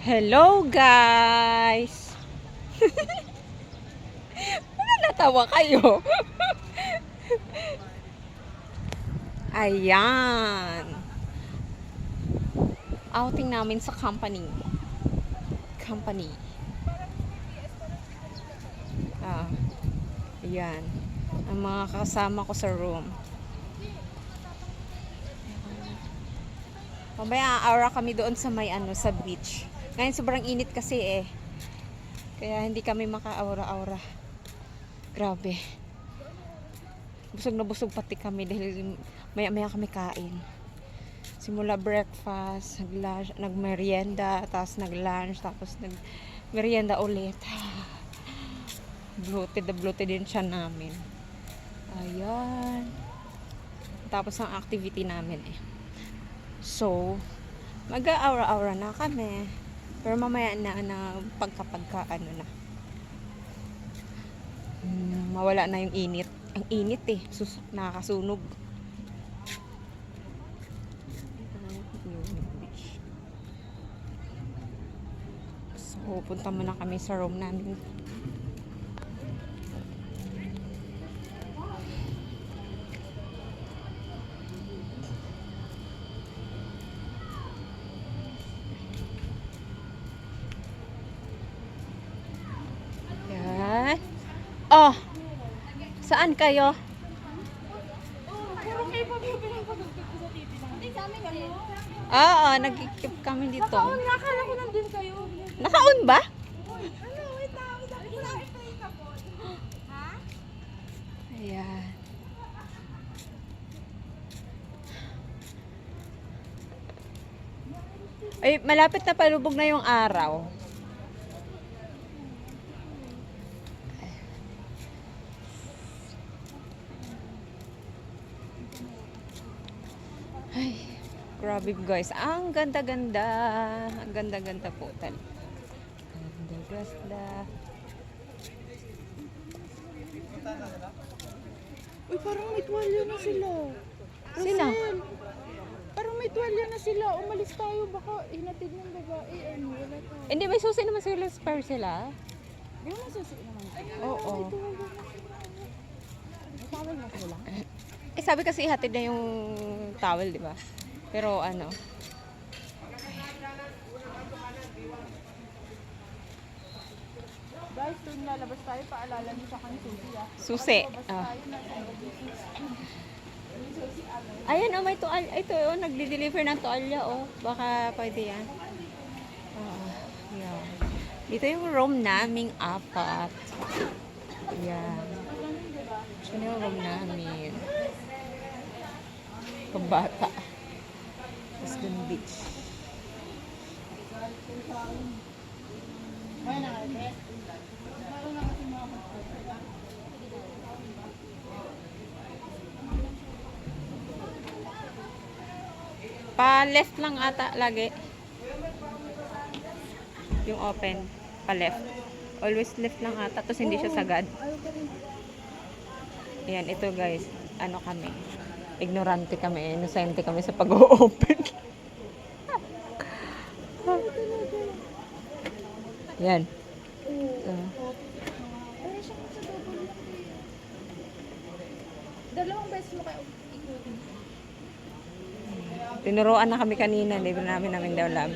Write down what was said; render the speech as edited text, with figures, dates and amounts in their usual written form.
Hello guys! Bakit natawa kayo? Ayan. Outing namin sa company. Ayan. Ang mga kasama ko sa room. Mamaya aura kami doon sa may sa beach. Ngayon sobrang init kasi eh. Kaya hindi kami maka-aura-aura. Grabe. Busog na busog pati kami dahil maya-maya kami kain. Simula breakfast, nag-merienda, tapos nag-lunch, tapos nag-merienda ulit. Bloated din siya namin. Ayan. Tapos ang activity namin eh. So, mag-aura-aura na kami. Pero mamaya na pagka na. Mawala na yung init. Ang init eh. Nakakasunog. So, punta muna kami sa room namin. Yan. Oh! Saan kayo? Oo, nag-keep kami dito. Nakakala ko nandun kayo. Naka-on ba? Ano, wait lang. Sabi ko lang ito yung kapon. Ha? Ayan. Ay, malapit na palubog na yung araw. Ay, grabe guys. Ang ganda-ganda. Ang ganda-ganda po talaga. Ganda-ganda. Uy, parang may tuwalya na sila. Sino? Parang may tuwalya na sila. Umalis tayo. Baka hinatid ng babae. Ano, wala tayo. Hindi, may susi naman sila. Spare sila. Di ba nasusi naman? Oo. May tuwalya na sila. May tawal na sila. Eh, sabi kasi ihatid na yung towel, di ba? Pero ano, Guys, tuwing lalabas tayo, paalala niyo sa akin susi ah. susi. Lalabas Ah. tayo na Ayan, oh, may toalya. Ito, oh, nagde-deliver ng toalya, oh. Baka pwede yan. Yan. Dito yung room naming apat. Yan. Ito yung room namin. Pabata. Tapos dun beach. Pa-left lang ata lagi. Yung open. Pa-left. Always left lang ata. Tapos hindi siya sagad. Ayan, ito guys. Ano kami? Ignorante kami. Inosente kami sa pag-o-open. Yan. Dalawang beses mo kayo ikutin. Tinuruan na kami kanina. Hindi namin daw alam.